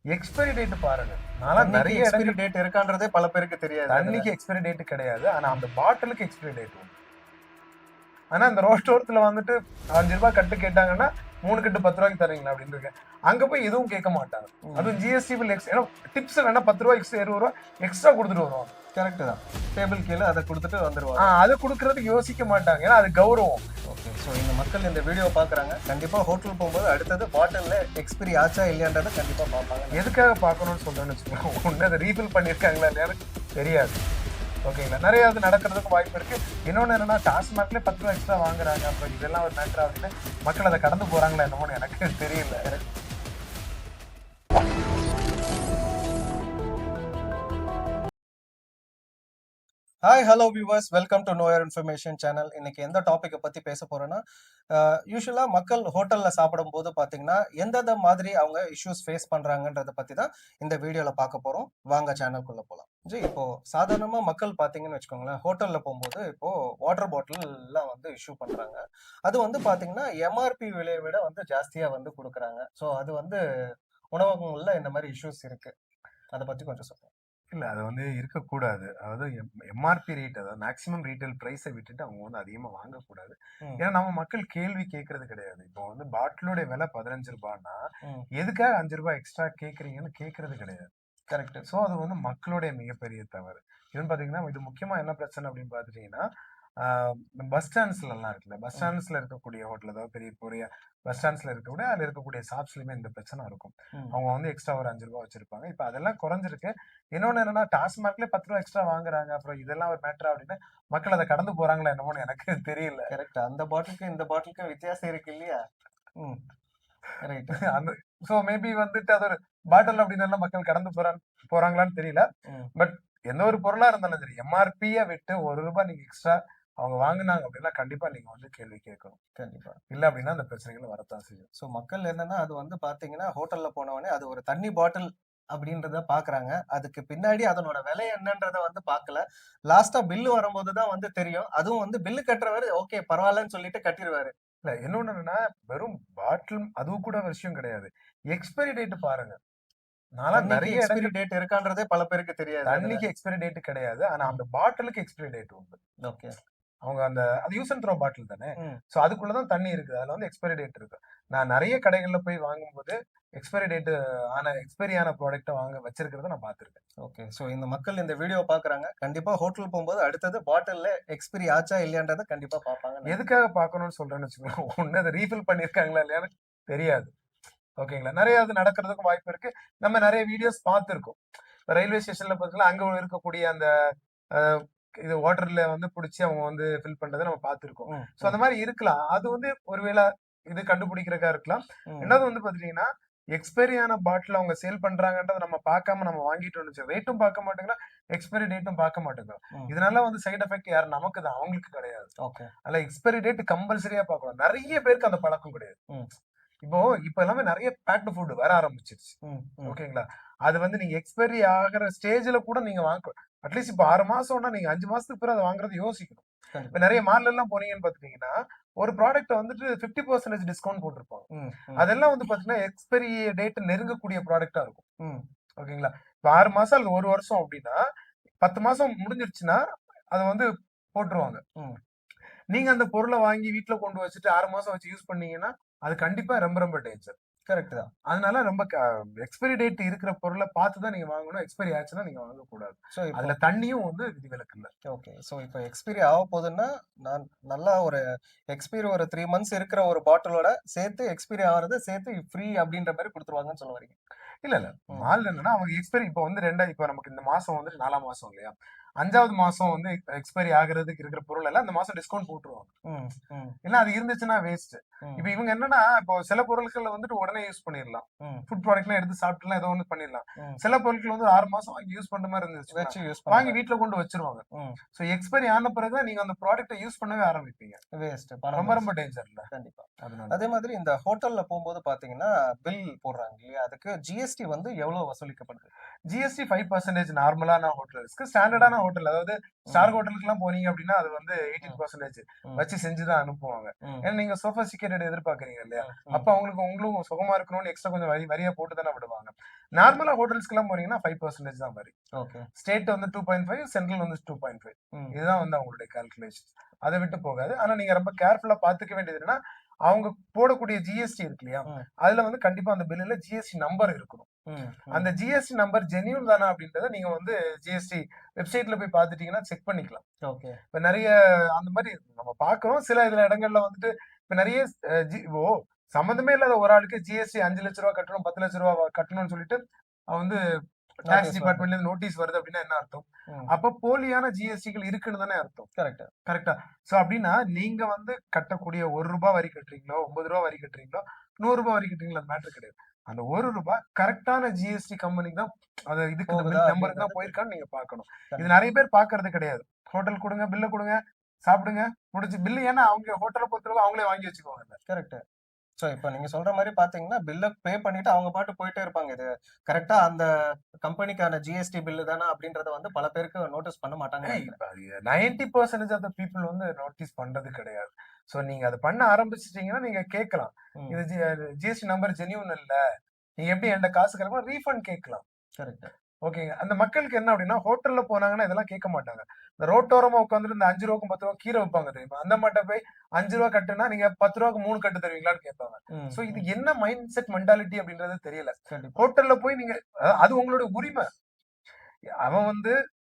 Expiry date பாருங்க. நான்லாம் நிறைய எக்ஸ்பைரி இடங்கள் டேட் இருக்கான்றதே பல பேருக்கு தெரியாது. தண்ணிக்கு எக்ஸ்பைரி டேட் கிடையாது. ஆனா அந்த பாட்டிலுக்கு எக்ஸ்பைரி டேட் உண்டு. ஆனா இந்த ரோட்டோரத்துல வந்துட்டு ரூ. 5 கட்டு கேட்டாங்கன்னா, 3 கட்டு ரூ. 10 தர்றீங்களா அப்படின்னு இருக்கேன். அங்க போய் எதுவும் கேட்க மாட்டாங்க. அதுவும் ஜிஎஸ்டி பில் ஏன்னா டிப்ஸ் வேணா ரூ. 10 எக்ஸ்ட்ரா ரூ. 20 எக்ஸ்ட்ரா குடுத்துட்டு வருவாங்க. கரெக்ட் தான். டேபிள் கீழ அத குடுத்துட்டு வந்துருவாங்க. அத குடுக்குறதுக்கு யோசிக்க மாட்டாங்க. ஏன்னா அது கௌரவம். ஓகே. ஸோ இந்த மக்கள் இந்த வீடியோ பார்க்குறாங்க. கண்டிப்பா ஹோட்டல் போகும்போது அடுத்தது பாட்டில்ல எக்ஸ்பைரி ஆச்சா இல்லையான்றத கண்டிப்பா பார்ப்பாங்க. எதுக்காக பார்க்கணும்னு சொல்றேன்னு வச்சுக்கோங்க. ஒண்ணு அத ரீஃபில் பண்ணியிருக்காங்களா இல்லையான்னு தெரியாது. ஓகேங்களா? நிறைய அது நடக்கிறதுக்கு வாய்ப்பு இருக்கு. இன்னொன்னு என்னன்னா டாஸ்மாக்லயே ரூ. 10 எக்ஸ்ட்ரா வாங்குறாங்க. அப்புறம் இதெல்லாம் ஒரு மேட்டரா அப்படின்னு மக்கள் அதை கடந்து போறாங்களா என்னமோன்னு எனக்கு தெரியல. Hi hello viewers, welcome to know your information channel. இன்னைக்கு எந்த டாபிக்கை பத்தி பேச போறோம்னா, யூஸ்வலா மக்கள் ஹோட்டல்ல சாப்பிடும்போது பாத்தீங்கன்னா எந்தெந்த மாதிரி அவங்க இஷ்யூஸ் ஃபேஸ் பண்றாங்கன்றத பத்தி தான் இந்த வீடியோல பார்க்க போறோம். வாங்க சேனலுக்குள்ள போலாம். ஜி, இப்போ சாதாரணமா மக்கள் பாத்தீங்கன்னு வச்சுக்கோங்களேன், ஹோட்டல்ல போகும்போது இப்போ வாட்டர் பாட்டில் எல்லாம் வந்து இஷ்யூ பண்றாங்க. அது வந்து பாத்தீங்கன்னா எம்ஆர்பி விலையை விட வந்து ஜாஸ்தியா வந்து கொடுக்குறாங்க. ஸோ அது வந்து உணவகங்கள்ல இந்த மாதிரி இஷ்யூஸ் இருக்கு. அதை பத்தி கொஞ்சம் சொல்லுங்க. இல்ல அது வந்து இருக்கக்கூடாது. அதாவது எம்ஆர்பி ரேட் அதாவது மேக்ஸிமம் ரீட்டைல் பிரைஸை விட்டுட்டு அவங்க வந்து அதிகமா வாங்கக்கூடாது. ஏன்னா நம்ம மக்கள் கேள்வி கேட்கறது கிடையாது. இப்போ வந்து பாட்டிலோட விலை ரூ. 15னா எதுக்காக ரூ. 5 எக்ஸ்ட்ரா கேட்கறீங்கன்னு கேட்கறது கிடையாது. கரெக்ட். ஸோ அது வந்து மக்களுடைய மிகப்பெரிய தவறு. இதுன்னு பாத்தீங்கன்னா இது முக்கியமா என்ன பிரச்சனை அப்படின்னு பாத்துட்டீங்கன்னா பஸ் ஸ்டாண்ட்ஸ்ல எல்லாம் இருக்குல்ல, பஸ் ஸ்டாண்ட்ஸ்ல இருக்கக்கூடிய ஹோட்டல் அதாவது பெரிய பெரிய பஸ் ஸ்டாண்ட்ஸ்ல இருக்கக்கூடிய அதுல இருக்கக்கூடிய ஷாப்ஸ்லயுமே இந்த பிரச்சனை இருக்கும். அவங்க வந்து எக்ஸ்ட்ரா ஒரு ரூ. 5 வச்சிருப்பாங்க. இப்ப அதெல்லாம் குறைஞ்சிருக்கு. இன்னொன்னு என்னன்னா டாஸ்மாக்லயே ரூ. 10 எக்ஸ்ட்ரா வாங்குறாங்க. அப்புறம் இதெல்லாம் ஒரு மேட்டரா அப்படின்னு மக்கள் அதை கடந்து போறாங்களா என்னமோன்னு எனக்கு தெரியல. கரெக்ட். அந்த பாட்டிலுக்கும் இந்த பாட்டிலுக்கும் வித்தியாசம் இருக்கு இல்லையா? ம். ரைட். அந்த சோ மேபி வந்துட்டு அது ஒரு பாட்டில் அப்படின்னு மக்கள் கடந்து போறாங்களான்னு தெரியல. பட் எந்த ஒரு பொருளா இருந்தாலும் சரி எம்ஆர்பிய விட்டு ரூ. 1 நீங்க எக்ஸ்ட்ரா அவங்க வாங்குனாங்க அப்படின்னா கண்டிப்பா நீங்க வந்து கேள்வி கேட்கணும். கண்டிப்பா. இல்ல அப்படின்னா அந்த பிரச்சனைகள் வரத்தான் செய்யும். ஸோ மக்கள் என்னன்னா, அது வந்து பார்த்தீங்கன்னா, ஹோட்டல்ல போனவுனே அது ஒரு தண்ணி பாட்டில் அப்படின்றத பார்க்குறாங்க. அதுக்கு பின்னாடி அதனோட விலை என்னன்றத வந்து பார்க்கல. லாஸ்ட்டா பில் வரும்போது தான் வந்து தெரியும். அதுவும் வந்து பில் கட்டுறவரு ஓகே பரவாயில்லன்னு சொல்லிட்டு கட்டிருவாரு. இல்ல இன்னொன்னு என்னன்னா வெறும் பாட்டில் அதுவும் கூட விஷயம் கிடையாது. எக்ஸ்பைரி டேட் பாருங்க. நான்லாம் தண்ணிக்கு நிறைய எக்ஸ்பைரி இடங்கள் டேட் இருக்கான்றதே பல பேருக்கு தெரியாது. தண்ணிக்கு எக்ஸ்பைரி டேட் கிடையாது. ஆனா அந்த பாட்டிலுக்கு எக்ஸ்பைரி டேட் உண்டு. ஓகே. அவங்க அது யூஸ் அண்ட் த்ரோ பாட்டில் தானே. ம். சோ அதுக்குள்ள தான் தண்ணி இருக்குது. அதுல வந்து எக்ஸ்பைரி டேட் இருக்கு. நான் நெறைய கடைகள்ல போய் வாங்கும்போது எக்ஸ்பைரி டேட் எக்ஸ்பைரி ஆன ப்ராடக்ட்ட வாங்க வச்சிருக்கிறத நான் பார்த்திருக்கேன். ஓகே. ஸோ இந்த மக்கள் இந்த வீடியோ பார்க்குறாங்க. கண்டிப்பா ஹோட்டல் போம்போது அடுத்தது பாட்டில்ல எக்ஸ்பைரி ஆச்சா இல்லையான்றத கண்டிப்பா பார்ப்பாங்க. எதுக்காக பார்க்கணும்னு சொல்றேன்னு வச்சுக்கோங்க. ஒண்ணு அத ரீஃபில் பண்ணியிருக்காங்களா இல்லையான்னு தெரியாது. ஓகேங்களா? நெறைய அது நடக்கிறதுக்கும் வாய்ப்பு இருக்கு. நம்ம நெறைய வீடியோஸ் பார்த்திருக்கோம். ரயில்வே ஸ்டேஷன்ல பார்த்தீங்கன்னா, அங்க இருக்கக்கூடிய அந்த அ இது வாட்டர்ல வந்து புடிச்சு அவங்க வந்து ஃபில் பண்றத நம்ம பார்த்திருக்கோம். சோ அந்த மாரி இருக்கலாம். அது வந்து ஒருவேள இது கண்டுபிடிக்கிறதுக்கா இருக்கலாம். 2வது வந்து பார்த்துட்டீங்கன்னா, எக்ஸ்பைரி ஆன பாட்டில் அவங்க சேல் பண்றாங்கன்றத நம்ம பார்க்காம நம்ம வாங்கிட்டோம்னு வச்சுக்கோங்க. ரேட்டும் பார்க்க மாட்டேங்கிறோம், எக்ஸ்பைரி டேட்டும் பார்க்க மாட்டேங்கிறோம். இதனால வந்து சைட் எஃபெக்ட் யார் நமக்கு தான். அவங்களுக்கு கிடையாது. ஓகே. அதுல எக்ஸ்பைரி டேட் கம்பல்சரியா பார்க்கணும். நெறைய பேருக்கு அந்த பழக்கம் கிடையாது. இப்போ இப்ப எல்லாமே நெறைய பேக்டு ஃபுட் வர ஆரம்பிச்சிருச்சு. ஓகேங்களா? அது வந்து நீங்க எக்ஸ்பைரி ஆகுற ஸ்டேஜ்ல கூட நீங்க அட்லீஸ்ட் இப்ப 6 மாசம்னா நீங்க 5 மாசத்துக்கு பிறகு அத வாங்குறத யோசிக்கணும். இப்ப நெறைய மால்ல எல்லாம் போனீங்கன்னு பாத்துட்டீங்கன்னா, ஒரு ப்ராடக்ட்ட வந்துட்டு 50% டிஸ்கவுண்ட் போட்டிருப்பாங்க. அதெல்லாம் வந்து பாத்தீங்கன்னா, எக்ஸ்பைரி டேட் நெருங்கக்கூடிய ப்ராடக்ட்டா இருக்கும். ஓகேங்களா? இப்ப 6 மாசம் அல்லது 1 வருஷம் அப்டின்னா, 10 மாசம் முடிஞ்சிருச்சுன்னா, அத வந்து போட்டுருவாங்க. நீங்க அந்த பொருள வாங்கி வீட்ல கொண்டு வச்சுட்டு 6 மாசம் வச்சு யூஸ் பண்ணீங்கன்னா, அது கண்டிப்பா ரொம்ப ரொம்ப டேஞ்சர். கரெக்ட் தான். அதனால ரொம்ப எக்ஸ்பைரி டேட் இருக்கிற பொருள பார்த்து தான் நீங்க வாங்கணும். எக்ஸ்பைரி ஆச்சுன்னா நீங்க வாங்கக்கூடாது. ஸோ அதுல தண்ணியும் வந்து விதிவிலக்கு இல்ல. ஓகே. ஸோ இப்போ எக்ஸ்பைரி ஆகப்போதுன்னா, நான் நல்லா ஒரு எக்ஸ்பைரி ஒரு 3 மந்த்ஸ் இருக்கிற ஒரு பாட்டிலோட சேர்த்து எக்ஸ்பைரி ஆகுறத சேர்த்து ஃப்ரீ அப்படின்ற மாரி குடுத்துருவாங்கன்னு சொல்ல வர்றீங்க. இல்ல, இல்ல. மால்ல என்னன்னா அவங்க எக்ஸ்பைரி இப்ப வந்து இப்ப நமக்கு இந்த மாசம் வந்துட்டு 4ஆம் மாசம் இல்லையா? 5வது மாசம் வந்து எக்ஸ்பைரி ஆகுறதுக்கு இருக்கிற பொருள் எல்லாம் இந்த மாசம் டிஸ்கவுண்ட் போட்டுருவாங்க. ஏன்னா அது இருந்துச்சுன்னா வேஸ்ட். இப்ப இவங்க என்னன்னா, இப்போ சில பொருட்கள வந்துட்டு உடனே யூஸ் பண்ணிரலாம். ஃபுட் ப்ராடக்ட்லாம் எடுத்து சாப்பிட்டுலாம் ஏதோ ஒண்ணு பண்ணிரலாம். சில பொருட்கள் வந்து 6 மாசம் வாங்கி யூஸ் பண்ற மாரி இருந்துச்சுன்னா, வச்சு யூஸ் வாங்கி வீட்ல கொண்டு வச்சுருவாங்க. சோ எக்ஸ்பைரி ஆன பிறகு தான் நீங்க அந்த ப்ராடக்ட்ட யூஸ் பண்ணவே ஆரம்பிப்பீங்க. வேஸ்ட். ரொம்ப ரொம்ப டேஞ்சர்ல. கண்டிப்பா. அதனால. அதே மாதிரி இந்த ஹோட்டல்ல போம்போது பார்த்தீங்கன்னா, பில் போடுறாங்க இல்லையா? அதுக்கு ஜிஎஸ்டி வந்து எவ்வளோ வசூலிக்கப்படுது? ஜிஎஸ்டி 5% நார்மலான ஹோட்டல்ஸ்க்கு. ஸ்டாண்டர்டான ஹோட்டல், அதாவது ஸ்டார் ஹோட்டலுக்கு எல்லாம் போனீங்க அப்படின்னா அது வந்து 18% வச்சு செஞ்சுதான் அனுப்புவாங்க. ஏன்னா நீங்க சோபஸ்டிகேட்டட் எதிர்பார்க்கறீங்க இல்லையா? அப்ப உங்களுக்கு சுகமா இருக்கணும்னு எக்ஸ்ட்ரா கொஞ்சம் வரியா போட்டு தானே விடுவாங்க. நார்மலா ஹோட்டல்ஸ்க்கு எல்லாம் போனீங்கன்னா 5% தான் வரி. ஸ்டேட் வந்து 2.5, சென்ட்ரல் வந்து 2.5. இதுதான் வந்து அவங்களுடைய கால்குலேஷன். அதை விட்டு போகாது. ஆனா நீங்க ரொம்ப கேர்ஃபுல்லா பாத்துக்க வேண்டியது என்னன்னா, அவங்க போடக்கூடிய ஜிஎஸ்டி இருக்கு இல்லையா, அதுல வந்து கண்டிப்பா அந்த பில்லுல ஜிஎஸ்டி நம்பர் இருக்கணும். அந்த ஜிஎஸ்டி நம்பர் ஜென்யூன் தானா அப்படின்றத நீங்க வந்து ஜிஎஸ்டி வெப்சைட்ல போய் பாத்துட்டீங்கன்னா செக் பண்ணிக்கலாம். இப்ப நிறைய அந்த மாதிரி நம்ம பாக்குறோம். சில இதுல இடங்கள்ல வந்துட்டு இப்ப நிறைய சம்பந்தமே இல்லாத ஒரு ஆளுக்கு ஜிஎஸ்டி 5 லட்ச ரூபாய் கட்டணும், 10 லட்ச ரூபாய் கட்டணும்னு சொல்லிட்டு அவன் வந்து டாக்ஸ் டிபார்ட்மெண்ட்ல இருந்து நோட்டீஸ் வருது அப்படின்னா என்ன அர்த்தம்? அப்ப போலியான ஜிஎஸ்டிகள் இருக்குன்னு தானே அர்த்தம். கரெக்டா. சோ அப்படின்னா நீங்க வந்து கட்டக்கூடிய ₹1 வரி கட்டுறீங்களோ, ₹9 வரி கட்டுறீங்களோ, ₹100 வரி கட்டுறீங்களோ, அது மேட்டர் கிடையாது. அந்த ₹1 கரெக்டான ஜிஎஸ்டி கம்பெனிக்கு தான், அது இதுக்கு நம்பருக்கு தான் போயிருக்கான்னு நீங்க பாக்கணும். இது நிறைய பேர் பாக்குறது கிடையாது. ஹோட்டல் கொடுங்க, பில்ல கொடுங்க, சாப்பிடுங்க, முடிச்சு பில்லு. ஏன்னா அவங்க ஹோட்டலை பொறுத்தவரை அவங்களே வாங்கி வச்சுக்குவாங்க. கரெக்ட். சோ இப்ப நீங்க சொல்ற மாதிரி பாத்தீங்கன்னா பில்ல பே பண்ணிட்டு அவங்க பாட்டு போயிட்டே இருப்பாங்க. இது கரெக்டா அந்த கம்பெனிக்கான ஜிஎஸ்டி பில்லு தானே அப்படின்றத வந்து பல பேருக்கு நோட்டீஸ் பண்ண மாட்டாங்க. 90% ஆஃப் த பீப்புள் வந்து நோட்டீஸ் பண்றது கிடையாது. சோ நீங்க அதை பண்ண ஆரம்பிச்சிட்டீங்கன்னா நீங்க கேட்கலாம், இது ஜிஎஸ்டி நம்பர் ஜென்யூன் இல்ல, நீங்க எப்படி என்கிட்ட காசு கேட்கலாம், ரீஃபண்ட் கேட்கலாம். கரெக்ட். ஓகேங்க. அந்த மக்களுக்கு என்ன அப்படின்னா, ஹோட்டல்ல போனாங்கன்னா இதெல்லாம் கேட்க மாட்டாங்க. இந்த ரோட்டோரமா உட்காந்துட்டு இந்த 5 ரூபாய்க்கும் 10 ரூபாய் கீரை வைப்பாங்க தெரியுமா, அந்த மாட்ட போய் 5 ரூபாய் கட்டுனா நீங்க 10 ரூபாய்க்கு 3 கட்டு தருவீங்களான்னு கேட்பாங்க. சோ இது என்ன மைண்ட் செட் மென்டாலிட்டி அப்படின்றது தெரியல. ஹோட்டல்ல போய் நீங்க அது உங்களுடைய உரிமை. அவன் வந்து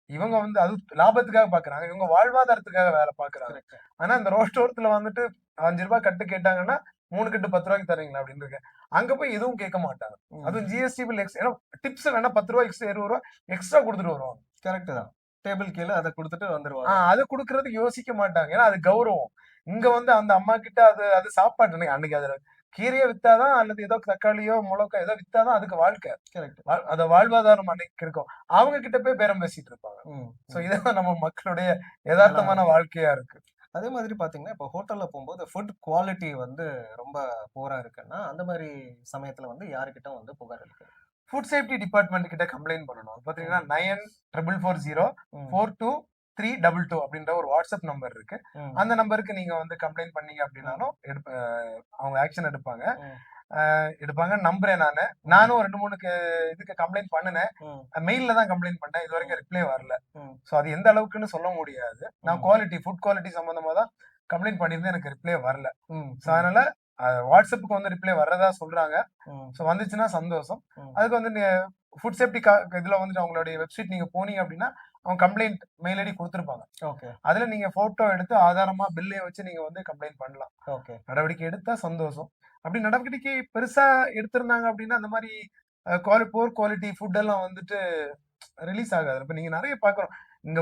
இவங்க வந்து அது லாபத்துக்காக பாக்குறாங்க, இவங்க வாழ்வாதாரத்துக்காக வேலை பாக்குறாங்க. ஆனா இந்த ரோட்டோரத்துல வந்துட்டு 5 ரூபாய் கட்டு கேட்டாங்கன்னா 3 கட்டு 10 ரூபாய்க்கு தரீங்களா அப்படின்னு இருக்கேன். அங்க போய் எதுவும் கேட்க மாட்டாங்க. அதுவும் ஜிஎஸ்டி பில் ஏன்னா டிப்ஸ் வேணா 10 ரூபாய் எக்ஸ்ட்ரா, 20 ரூபாய் எக்ஸ்ட்ரா கொடுத்துட்டு வருவாங்க. கரெக்ட் தான். டேபிள் கீழே அதை கொடுத்துட்டு வந்துருவாங்க. அதை கொடுக்கறதுக்கு யோசிக்க மாட்டாங்க. ஏன்னா அது கௌரவம். இங்க வந்து அந்த அம்மா கிட்ட அது சாப்பாடு அன்னைக்கு அதுல கீரையை வித்தாதான், அல்லது ஏதோ தக்காளியோ மிளகா ஏதோ வித்தாதான் அதுக்கு வாழ்க்கை. அத வாழ்வாதாரம் அன்னைக்கு இருக்கும். அவங்க கிட்ட போய் பேரம் பேசிட்டு இருப்பாங்க. சோ இதான் நம்ம மக்களுடைய யதார்த்தமான வாழ்க்கையா இருக்கு. அதே மாதிரி பாத்தீங்கன்னா இப்ப ஹோட்டல்ல போகும்போது ஃபுட் குவாலிட்டி வந்து ரொம்ப போரா இருக்குன்னா அந்த மாதிரி சமயத்துல வந்து யாருக்கிட்ட வந்து புகார் இருக்கு? ஃபுட் சேஃப்டி டிபார்ட்மெண்ட் கிட்ட கம்ப்ளைண்ட் பண்ணணும். பாத்தீங்கன்னா 9440423222 அப்படின்ற ஒரு வாட்ஸ்அப் நம்பர் இருக்கு. அந்த நம்பருக்கு நீங்க வந்து கம்ப்ளைண்ட் பண்ணீங்க அப்படின்னாலும் அவங்க ஆக்ஷன் எடுப்பாங்க நம்புறேன். நானும் 2-3 இதுக்கு கம்ப்ளைண்ட் பண்ணினேன். மெயில்ல தான் கம்ப்ளைண்ட் பண்ணேன். இது வரைக்கும் ரிப்ளை வரல. சோ அது எந்த அளவுக்குன்னு சொல்ல முடியாது. நான் ஃபுட் குவாலிட்டி சம்பந்தமா தான் கம்ப்ளைண்ட் பண்ணிருந்தேன், எனக்கு ரிப்ளை வரல. சோ அதனால வாட்ஸ்அப்புக்கு வந்து ரிப்ளை வர்றதா சொல்றாங்க. சோ வந்துச்சுன்னா சந்தோஷம். அதுக்கு வந்து ஃபுட் சேஃப்டி இதுல வந்துட்டு அவங்களுடைய வெப்சைட் நீங்க போனீங்க அப்படின்னா அவங்க கம்ப்ளைண்ட் மெயில் ஐடி கொடுத்துருப்பாங்க. அதுல நீங்க போட்டோ எடுத்து ஆதாரமா பில்லையும் வச்சு நீங்க வந்து கம்ப்ளைண்ட் பண்ணலாம். நடவடிக்கை எடுத்தா சந்தோஷம். அப்படி நடவடிக்கை பெருசா எடுத்திருந்தாங்க அப்படின்னா அந்த மாதிரி போர் குவாலிட்டி ஃபுட் எல்லாம் வந்துட்டு ரிலீஸ் ஆகாது. இப்ப நீங்க நிறைய பாக்குறோம். இங்க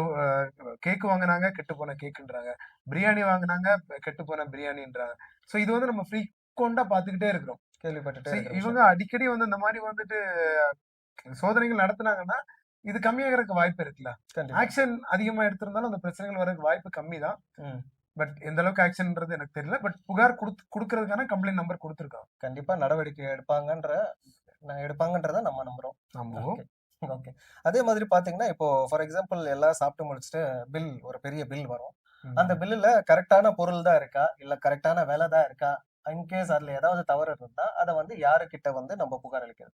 கேக் வாங்கினாங்க, கெட்டு போன கேக்குன்றாங்க. பிரியாணி வாங்கினாங்க, கெட்டு போன பிரியாணின்றாங்க. சோ இது வந்து நம்ம ஃப்ரீக்வெண்டா பாத்துக்கிட்டே இருக்கிறோம், கேள்விப்பட்டுட்டே. இவங்க அடிக்கடி வந்து இந்த மாதிரி வந்துட்டு சோதனைகள் நடத்துனாங்கன்னா இது கம்மியாகிறதுக்கு வாய்ப்பு இருக்குல்ல. ஆக்ஷன் அதிகமா எடுத்திருந்தாலும் அந்த பிரச்சனைகள் வரதுக்கு வாய்ப்பு கம்மி தான். பட் எந்த அளவுக்கு ஆக்ஷன்ன்றது எனக்கு தெரியல. பட் புகார் கொடுக்கறதுக்கான கம்ப்ளைண்ட் நம்பர் கொடுத்துருக்காங்க. கண்டிப்பா நடவடிக்கை எடுப்பாங்கன்றத நம்ம நம்புறோம். ஓகே. அதே மாதிரி பாத்தீங்கன்னா இப்போ ஃபார் எக்ஸாம்பிள் எல்லாம் சாப்பிட்டு முடிச்சுட்டு ஒரு பெரிய பில் வரும். அந்த பில்லுல கரெக்டான பொருள் தான் இருக்கா, இல்ல கரெக்டான வேலை தான் இருக்கா, இன்கேஸ் அதுல ஏதாவது தவறு இருந்தா அதை வந்து யாருக்கிட்ட வந்து நம்ம புகார் அளிக்கிறது?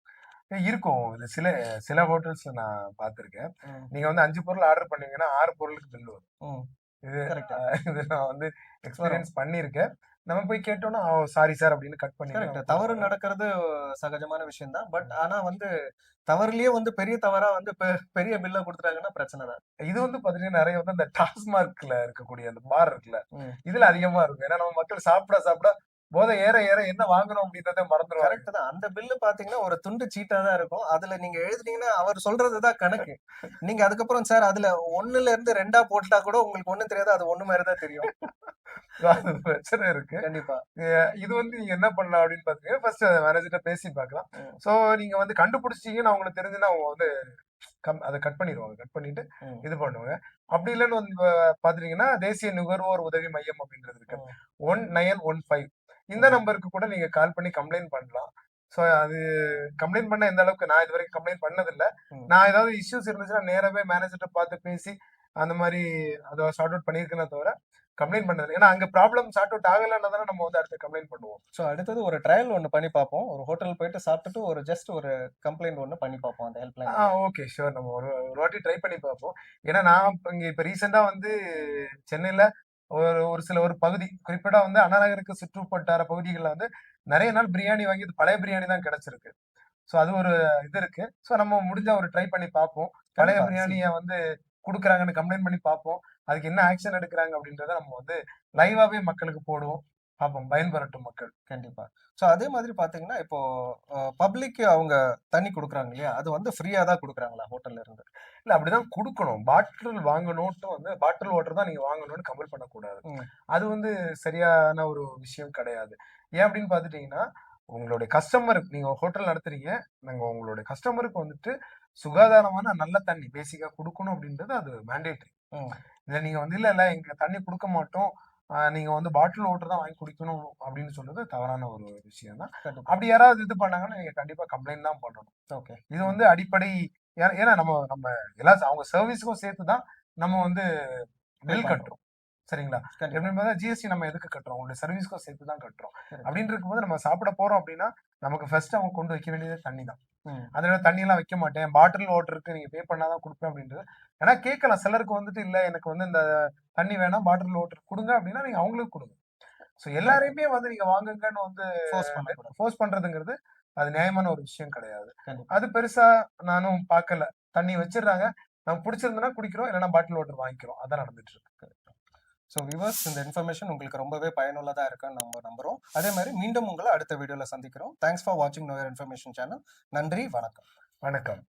இருக்கும். இது சில ஹோட்டல்ஸ்ல நான் பாத்திருக்கேன். நீங்க வந்து 5 பொருள் ஆர்டர் பண்ணீங்கன்னா 6 பொருளுக்கு பில் வரும். இது நான் வந்து எக்ஸ்பீரியன்ஸ் பண்ணிருக்கேன். நம்ம போய் கேட்டோம்னா சாரி சார் அப்படின்னு கட் பண்ணி. தவறு நடக்கிறது சகஜமான விஷயம் தான். பட் ஆனா வந்து தவறுலயே வந்து பெரிய தவறா வந்து பெரிய பில்ல கொடுத்துட்டாங்கன்னா பிரச்சனை தான். இது வந்து பாத்தீங்கன்னா நிறைய வந்து அந்த டாஸ்மார்க்ல இருக்கக்கூடிய அந்த பார் இருக்குல்ல, இதுல அதிகமா இருக்கும். ஏன்னா நம்ம மக்கள் சாப்பிட போதை ஏற என்ன வாங்கணும் அப்படின்றத மறந்துடும். கரெக்ட் தான். அந்த பில்லு பாத்தீங்கன்னா ஒரு துண்டு சீட்டா தான் இருக்கும். அதுல நீங்க எழுதுனீங்கன்னா அவர் சொல்றதுதான் கணக்கு. நீங்க அதுக்கப்புறம் சார் அதுல 1ல இருந்து 2 போட்டா கூட உங்களுக்கு ஒண்ணும் தெரியாது, அது 1 மாதிரி தான் தெரியும். பிரச்சனை இருக்கு கண்டிப்பா. இது வந்து நீங்க என்ன பண்ணலாம் அப்படின்னு பாத்தீங்கன்னா, ஃபர்ஸ்ட் மேனேஜர்ட்ட பேசி பார்க்கலாம். சோ நீங்க வந்து கண்டுபிடிச்சிட்டீங்கன்னு அவங்களுக்கு தெரிஞ்சுன்னா அவங்க வந்து அதை கட் பண்ணிடுவாங்க. கட் பண்ணிட்டு இது பண்ணுவாங்க. அப்படி இல்லைன்னு வந்து பாத்துட்டீங்கன்னா தேசிய நுகர்வோர் உதவி மையம் அப்படின்றது இருக்கு, 1915. இந்த நம்பருக்கு கூட நீங்க கால் பண்ணி கம்ப்ளைண்ட் பண்ணலாம். ஸோ அது கம்ப்ளைண்ட் பண்ண எந்த அளவுக்கு நான் இது வரைக்கும் கம்ப்ளைண்ட் பண்ணதில்ல. ம். நான் ஏதாவது இஷ்யூஸ் இருந்துச்சுன்னா நேராவே மேனேஜர்ட்ட பார்த்து பேசி அந்த மாரி அத சார்ட் அவுட் பண்ணியிருக்கேனே தவிர, கம்ப்ளைண்ட் பண்ணதில்ல. ஏன்னா அங்க ப்ராப்ளம் சார்ட் அவுட் ஆகலன்னா தானே நம்ம வந்து அடுத்து கம்ப்ளைண்ட் பண்ணுவோம். ஸோ அடுத்தது ஒரு ட்ரையல் ஒண்ணு பண்ணி பார்ப்போம். ஒரு ஹோட்டல் போயிட்டு சாப்பிட்டுட்டு ஒரு ஜஸ்ட் ஒரு கம்ப்ளைண்ட் ஒண்ணு பண்ணி பார்ப்போம் அந்த ஹெல்ப்லைன்ல. ஓகே. ஷூர். நம்ம ஒரு ஒரு வாட்டி ட்ரை பண்ணி பார்ப்போம். ஏன்னா நான் இப்ப ரீசென்ட்டா வந்து சென்னையில ஒரு ஒரு சில ஒரு பகுதி, குறிப்பிட்டா வந்து அண்ணா நகருக்கு சுற்றுவட்டார பகுதிகள்ல வந்து நெறைய நாள் பிரியாணி வாங்கி அது பழைய பிரியாணி தான் கிடைச்சிருக்கு. ஸோ அது ஒரு இது இருக்கு. ஸோ நம்ம முடிஞ்சா ஒரு ட்ரை பண்ணி பார்ப்போம். பழைய கண்டிப்பா. பிரியாணிய வந்து குடுக்குறாங்கன்னு கம்ப்ளைண்ட் பண்ணி பார்ப்போம். அதுக்கு என்ன ஆக்ஷன் எடுக்குறாங்க அப்படின்றத நம்ம வந்து லைவாவே மக்களுக்கு போடுவோம். பார்ப்போம். பயன்பெறட்டும் மக்கள். கண்டிப்பா. ஸோ அதே மாதிரி பார்த்தீங்கன்னா, இப்போ பப்ளிக்கு அவங்க தண்ணி குடுக்குறாங்க இல்லையா? அது வந்து ஃப்ரீயா தான் குடுக்குறாங்களா ஹோட்டல்ல இருந்து? இல்ல அப்படிதான் குடுக்கணும். பாட்டில் வாங்கணுன்ட்டு வந்து பாட்டில் வாட்டர் தான் நீங்க வாங்கணும்னு கம்பல் பண்ணக்கூடாது. ம். அது வந்து சரியான ஒரு விஷயம் கிடையாது. ஏன் அப்படின்னு பார்த்துட்டீங்கன்னா, உங்களுடைய கஸ்டமர் நீங்க ஹோட்டல் நடத்துறீங்க. நாங்க உங்களுடைய கஸ்டமருக்கு வந்துட்டு சுகாதாரமான நல்ல தண்ணி பேசிக்கா குடுக்கணும் அப்படின்றது அது மேண்டேட்டரி. ம். இத நீங்க வந்து இல்ல எங்க தண்ணி குடுக்க மாட்டோம். நீங்க வந்து பாட்டில் வாட்டர் தான் வாங்கி குடிக்கணும் அப்படின்னு சொல்றது தவறான ஒரு விஷயம் தான். கண்டிப்பா. அப்படி யாராவது இது பண்ணாங்கன்னா, நீங்க கண்டிப்பா கம்ப்ளைண்ட் தான் பண்ணணும். ஓகே. இது ம். வந்து அடிப்படை ஏன்னா நம்ம நம்ம எல்லா அவங்க சர்வீஸ்க்கும் சேர்த்து தான் நம்ம வந்து பே பில் பண்றோம். கட்டுறோம். சரிங்களா? கண்டிப்பா. எப்படின்னு பார்த்தா ஜிஎஸ்டி நம்ம எதுக்கு கட்டுறோம்? உங்களுடைய சர்வீஸ்க்கும் சேர்த்து தான் கட்டுறோம். கரெக்ட். அப்படின்னு இருக்கும்போது நம்ம சாப்பிட போறோம் அப்படின்னா, நமக்கு ஃபர்ஸ்ட் அவங்க கொண்டு வைக்க வேண்டியது தண்ணி தான். ம். அதனால தண்ணியெல்லாம் வைக்க மாட்டேன். பாட்டில் வாட்டருக்கு நீங்க பே பண்ணா தான் குடுப்பேன் அப்படின்றது. ஏன்னா கேட்கலாம். சிலருக்கு வந்துட்டு இல்ல எனக்கு வந்து இந்த தண்ணி வேணாம் பாட்டில் வாட்டர் குடுங்க அப்படின்னா, நீங்க அவங்களுக்கு குடுங்க. So correct. எல்லாரையுமே வந்து நீங்க வாங்குங்கன்னு வந்து ஃபோர்ஸ் பண்ணக்கூடாது. ஃபோர்ஸ் பண்றதுங்கிறது, அது நியாயமான ஒரு விஷயம் கிடையாது. கண்டிப்பா. அது பெருசா நானும் பார்க்கல. தண்ணி வச்சுடுறாங்க. நமக்கு புடிச்சிருந்ததுன்னா குடிக்கிறோம். இல்லன்னா பாட்டில் வாட்டர் வாங்கிக்கிறோம். அதான் நடந்துட்டு இருக்கு. ஸோ வியூவர்ஸ் இந்த இன்ஃபர்மேஷன் உங்களுக்கு ரொம்பவே பயனுள்ளதா இருக்குன்னு நம்ம நம்புறோம். அதே மாரி மீண்டும் உங்கள அடுத்த வீடியோல சந்திக்கிறோம். தேங்க்ஸ் ஃபார் வாட்சிங் நோ யுவர் இன்ஃபர்மேஷன் சேனல். நன்றி, வணக்கம். வணக்கம்.